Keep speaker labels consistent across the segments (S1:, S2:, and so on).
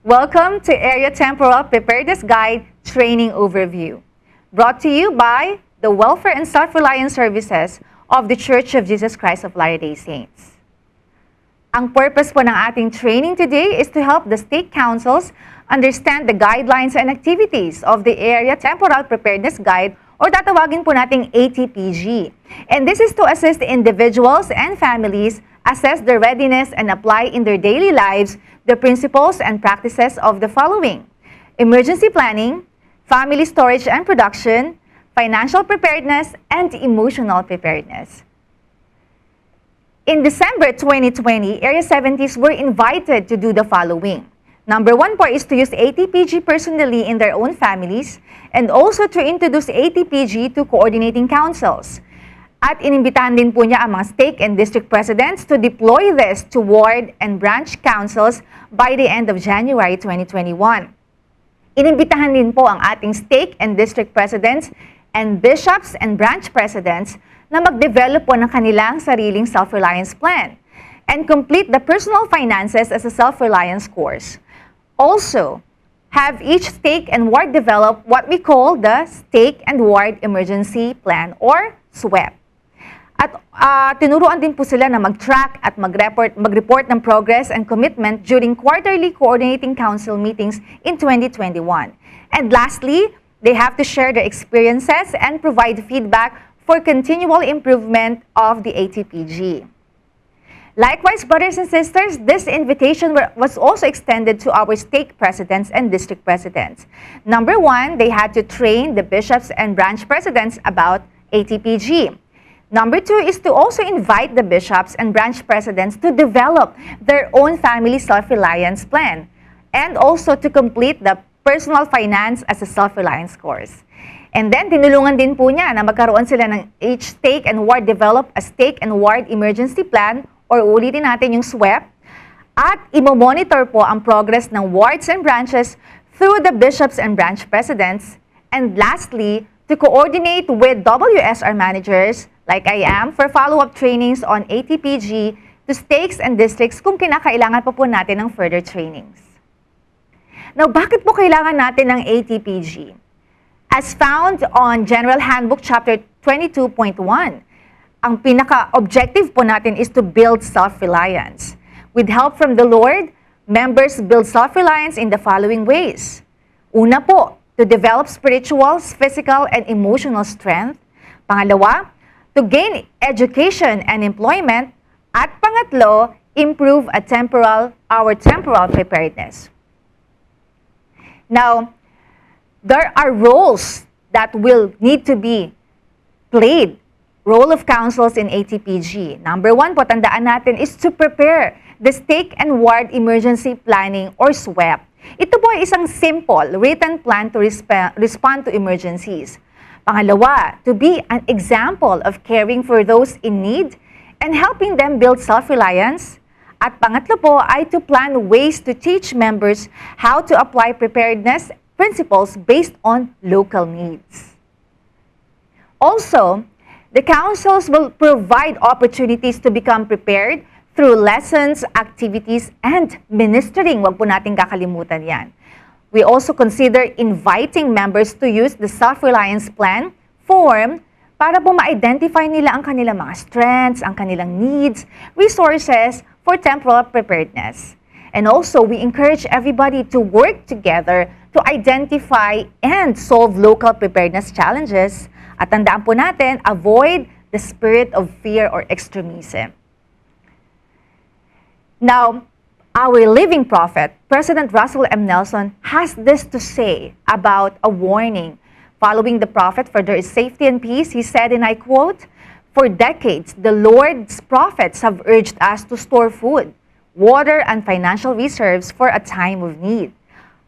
S1: Welcome to Area Temporal Preparedness Guide Training Overview, brought to you by the Welfare and Self-Reliance Services of the Church of Jesus Christ of Latter-day Saints. Ang purpose po ng ating training today is to help the state councils understand the guidelines and activities of the Area Temporal Preparedness Guide or tatawagin po nating ATPG. And this is to assist individuals and families assess their readiness and apply in their daily lives the principles and practices of the following: emergency planning, family storage and production, financial preparedness, and emotional preparedness. In December 2020, Area 70s were invited to do the following. Number 1 po is to use ATPG personally in their own families and also to introduce ATPG to coordinating councils. At inimbitahan din po niya ang mga stake and district presidents to deploy this to ward and branch councils by the end of January 2021. Inimbitahan din po ang ating stake and district presidents and bishops and branch presidents na mag-develop po ng kanilang sariling self-reliance plan and complete the personal finances as a self-reliance course. Also, have each stake and ward develop what we call the Stake and Ward Emergency Plan or SWEP. At tinuruan din po sila na mag-track at mag-report ng progress and commitment during quarterly coordinating council meetings in 2021. And lastly, they have to share their experiences and provide feedback for continual improvement of the ATPG. Likewise, brothers and sisters, this invitation was also extended to our stake presidents and district presidents. Number 1, they had to train the bishops and branch presidents about ATPG. Number 2 is to also invite the bishops and branch presidents to develop their own family self-reliance plan and also to complete the personal finance as a self-reliance course. And then, tinulungan din po niya na magkaroon sila ng each stake and ward develop a stake and ward emergency plan or ulitin natin yung SWEP at imo-monitor po ang progress ng wards and branches through the bishops and branch presidents. And lastly, to coordinate with WSR managers like I am for follow-up trainings on ATPG to stakes and districts kung kinakailangan pa po natin ng further trainings. Now, bakit po kailangan natin ng ATPG? As found on General Handbook Chapter 22.1, ang pinaka-objective po natin is to build self-reliance. With help from the Lord, members build self-reliance in the following ways. Una po, to develop spiritual, physical, and emotional strength. Pangalawa, to gain education and employment. At pangatlo, improve our temporal preparedness. Now, there are roles that will need to be played. Role of councils in ATPG. Number 1 po, tandaan natin, is to prepare the Stake and Ward Emergency Planning or SWEP. Ito po ay isang simple written plan to respond to emergencies. Pangalawa, to be an example of caring for those in need and helping them build self-reliance. At pangatlo po ay to plan ways to teach members how to apply preparedness principles based on local needs. Also, the councils will provide opportunities to become prepared through lessons, activities, and ministering. Huwag po natin kakalimutan yan. We also consider inviting members to use the self-reliance plan form para po ma-identify nila ang kanilang mga strengths, ang kanilang needs, resources for temporal preparedness. And also, we encourage everybody to work together to identify and solve local preparedness challenges. At tandaan po natin, avoid the spirit of fear or extremism. Now, our living prophet, President Russell M. Nelson, has this to say about a warning. Following the prophet for their safety and peace, he said, and I quote, "For decades, the Lord's prophets have urged us to store food, water, and financial reserves for a time of need.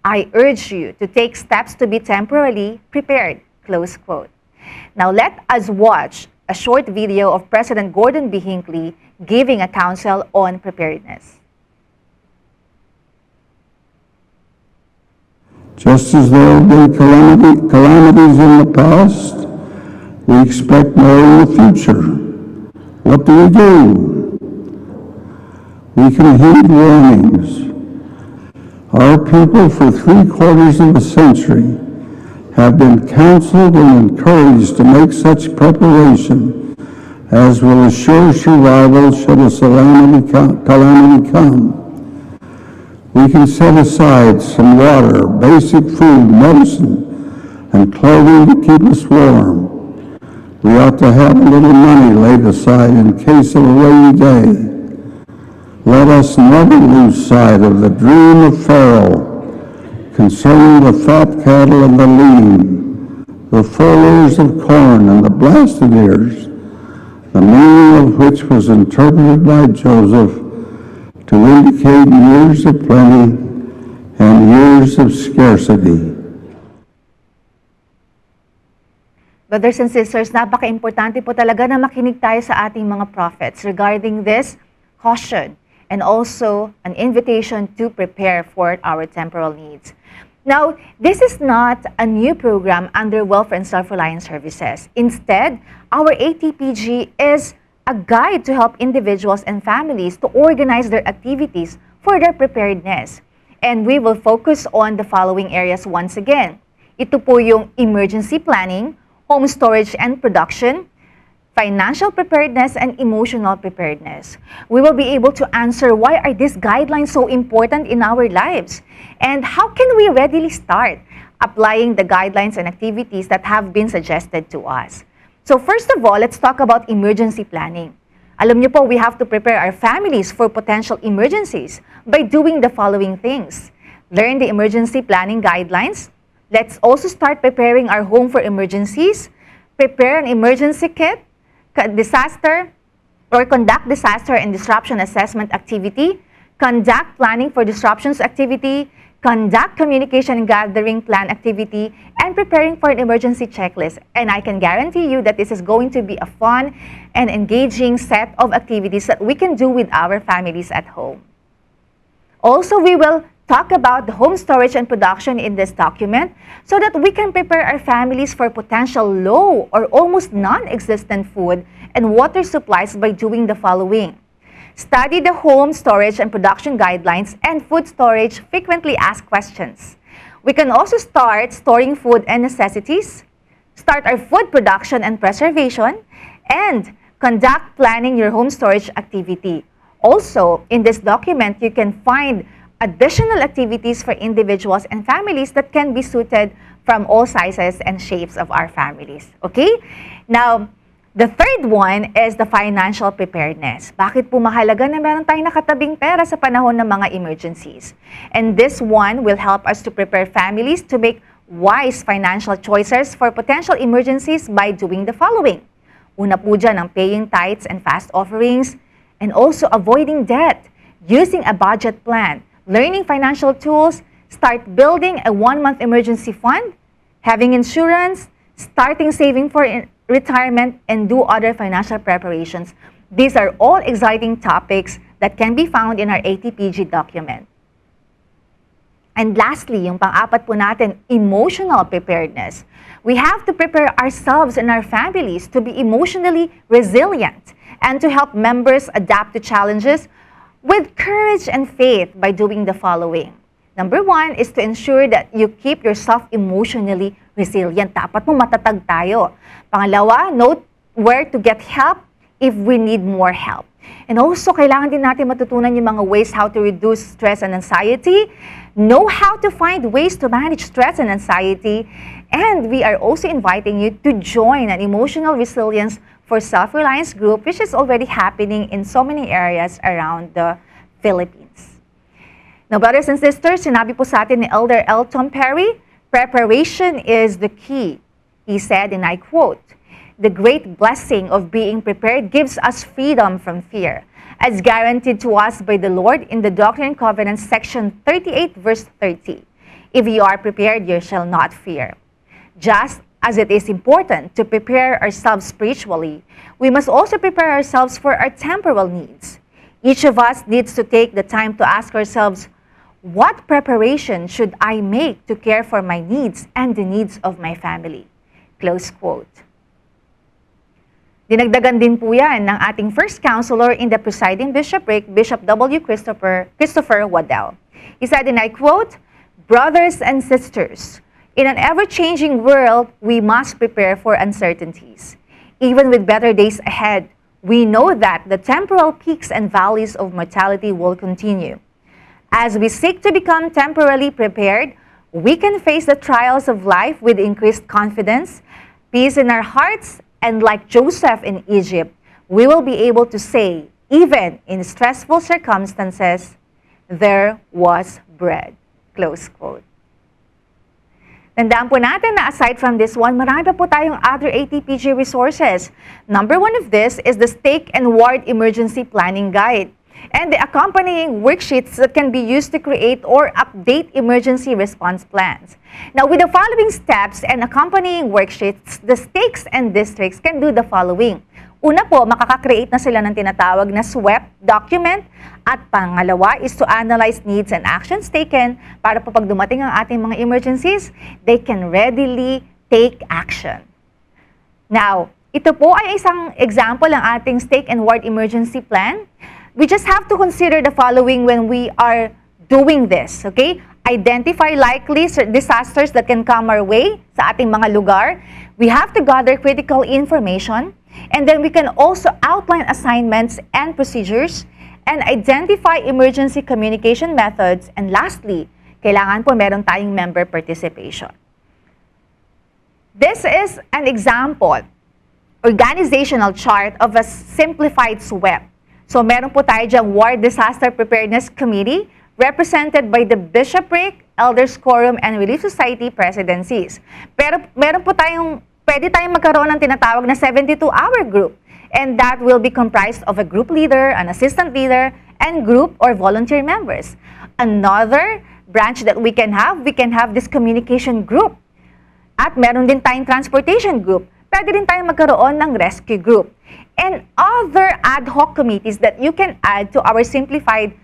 S1: I urge you to take steps to be temporarily prepared." Close quote. Now, let us watch a short video of President Gordon B. Hinckley giving a counsel on preparedness.
S2: Just as there have been calamities in the past, we expect more in the future. What do? We can heed warnings. Our people for 3/4 of a century have been counseled and encouraged to make such preparation as will assure survival should a calamity come. We can set aside some water, basic food, medicine, and clothing to keep us warm. We ought to have a little money laid aside in case of a rainy day. Let us never lose sight of the dream of Pharaoh concerning the fat cattle and the lean, the full ears of corn and the blasted ears, the meaning of which was interpreted by Joseph to indicate years of plenty and years of scarcity.
S1: Brothers and sisters, napaka-importante po talaga na makinig tayo sa ating mga prophets regarding this caution and also an invitation to prepare for our temporal needs. Now, this is not a new program under Welfare and Self-Reliance Services. Instead, our ATPG is a guide to help individuals and families to organize their activities for their preparedness. And we will focus on the following areas once again. Ito po yung emergency planning, home storage and production, financial preparedness, and emotional preparedness. We will be able to answer why are these guidelines so important in our lives and how can we readily start applying the guidelines and activities that have been suggested to us. So first of all, let's talk about emergency planning. Alam niyo po, we have to prepare our families for potential emergencies by doing the following things. Learn the emergency planning guidelines. Let's also start preparing our home for emergencies. Prepare an emergency kit, disaster or conduct disaster and disruption assessment activity, conduct planning for disruptions activity, conduct communication and gathering plan activity, and preparing for an emergency checklist. And I can guarantee you that this is going to be a fun and engaging set of activities that we can do with our families at home. Also, we will talk about the home storage and production in this document so that we can prepare our families for potential low or almost non-existent food and water supplies by doing the following. Study the home storage and production guidelines and food storage frequently asked questions. We can also start storing food and necessities, start our food production and preservation, and conduct planning your home storage activity. Also, in this document, you can find additional activities for individuals and families that can be suited from all sizes and shapes of our families. Okay? Now, the third one is the financial preparedness. Bakit po mahalaga na meron tayong nakatabing pera sa panahon ng mga emergencies? And this one will help us to prepare families to make wise financial choices for potential emergencies by doing the following. Una po dyan ang paying tithes and fast offerings, and also avoiding debt, using a budget plan, learning financial tools, start building a 1-month emergency fund, having insurance, starting saving for retirement, and do other financial preparations. These are all exciting topics that can be found in our ATPG document. And lastly, yung pang-apat po natin, emotional preparedness. We have to prepare ourselves and our families to be emotionally resilient and to help members adapt to challenges with courage and faith by doing the following. Number one is to ensure that you keep yourself emotionally resilient. Dapat mo matatag tayo. Pangalawa, note where to get help if we need more help. And also, kailangan din natin matutunan yung mga ways how to reduce stress and anxiety, know how to find ways to manage stress and anxiety, and we are also inviting you to join an emotional resilience for self-reliance group, which is already happening in so many areas around the Philippines. Now, brothers and sisters, sinabi po sa atin ni Elder L. Tom Perry, preparation is the key. He said, and I quote, "The great blessing of being prepared gives us freedom from fear, as guaranteed to us by the Lord in the Doctrine and Covenants, section 38, verse 30. If you are prepared, you shall not fear." Just as it is important to prepare ourselves spiritually, we must also prepare ourselves for our temporal needs. Each of us needs to take the time to ask ourselves, what preparation should I make to care for my needs and the needs of my family? Close quote. Dinagdagan din po yan ng ating first counselor in the presiding bishopric, Bishop W. Christopher Waddell. He said, and I quote, "Brothers and sisters, in an ever-changing world, we must prepare for uncertainties. Even with better days ahead, we know that the temporal peaks and valleys of mortality will continue. As we seek to become temporally prepared, we can face the trials of life with increased confidence, peace in our hearts, and like Joseph in Egypt, we will be able to say, even in stressful circumstances, there was bread." Close quote. Tandaan po natin na aside from this one, marami pa po tayong other ATPG resources. Number one of this is the Stake and Ward Emergency Planning Guide and the accompanying worksheets that can be used to create or update emergency response plans. Now, with the following steps and accompanying worksheets, the stakes and districts can do the following. Una po, makaka-create na sila ng tinatawag na SWEP document. At pangalawa is to analyze needs and actions taken para po pag dumating ang ating mga emergencies, they can readily take action. Now, ito po ay isang example ng ating Stake and Ward Emergency Plan. We just have to consider the following when we are doing this, okay? Identify likely disasters that can come our way sa ating mga lugar. We have to gather critical information, and then we can also outline assignments and procedures and identify emergency communication methods. And lastly, kailangan po meron tayong member participation. This is an example, organizational chart of a simplified SWEP. So meron po tayo diyang Ward Disaster Preparedness Committee represented by the Bishopric, Elders Quorum, and Relief Society presidencies. Pero meron po pwede tayong magkaroon ng tinatawag na 72-hour group. And that will be comprised of a group leader, an assistant leader, and group or volunteer members. Another branch that we can have this communication group. At meron din tayong transportation group. Pwede rin tayong magkaroon ng rescue group. And other ad hoc committees that you can add to our simplified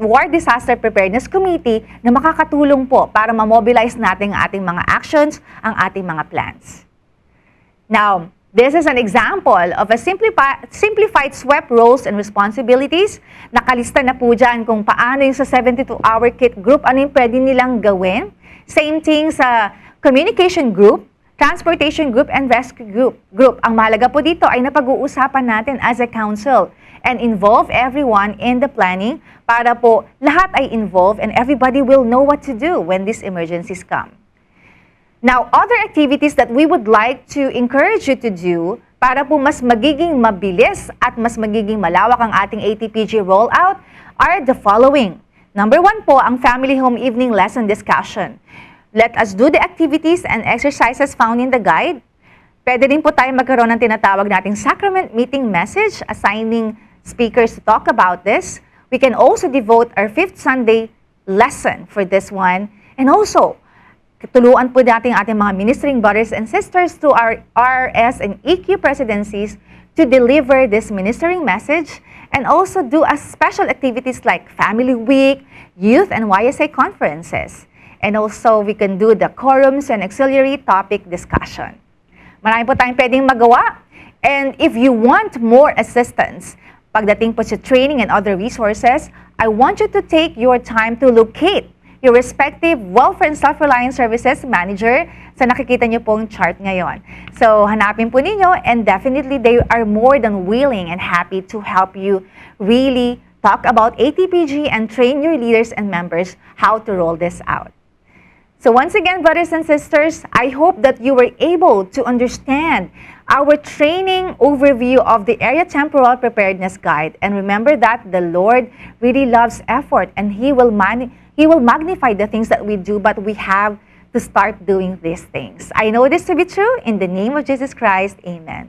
S1: War Disaster Preparedness Committee na makakatulong po para ma-mobilize natin ang ating mga actions, ang ating mga plans. Now, this is an example of a simplified SWEP roles and responsibilities. Nakalista na po dyan kung paano yung sa 72-hour kit group, ano yung pwede nilang gawin. Same thing sa communication group, transportation group, and rescue group. Ang mahalaga po dito ay napag-uusapan natin as a council and involve everyone in the planning para po lahat ay involved and everybody will know what to do when these emergencies come. Now, other activities that we would like to encourage you to do para po mas magiging mabilis at mas magiging malawak ang ating ATPG rollout are the following. Number one po, ang Family Home Evening Lesson Discussion. Let us do the activities and exercises found in the guide. Pwede rin po tayo magkaroon ng tinatawag nating sacrament meeting message, assigning speakers to talk about this. We can also devote our 5th Sunday lesson for this one. And also, tuluan po natin ating mga ministering brothers and sisters to our RS and EQ presidencies to deliver this ministering message and also do special activities like Family Week, Youth and YSA conferences. And also, we can do the quorums and auxiliary topic discussion. Marami po tayong pwedeng magawa. And if you want more assistance, pagdating po sa training and other resources, I want you to take your time to locate your respective Welfare and Self-Reliance Services Manager sa nakikita niyo pong chart ngayon. So, hanapin po ninyo and definitely they are more than willing and happy to help you really talk about ATPG and train your leaders and members how to roll this out. So once again, brothers and sisters, I hope that you were able to understand our training overview of the Area Temporal Preparedness Guide. And remember that the Lord really loves effort and He will magnify the things that we do, but we have to start doing these things. I know this to be true. In the name of Jesus Christ, amen.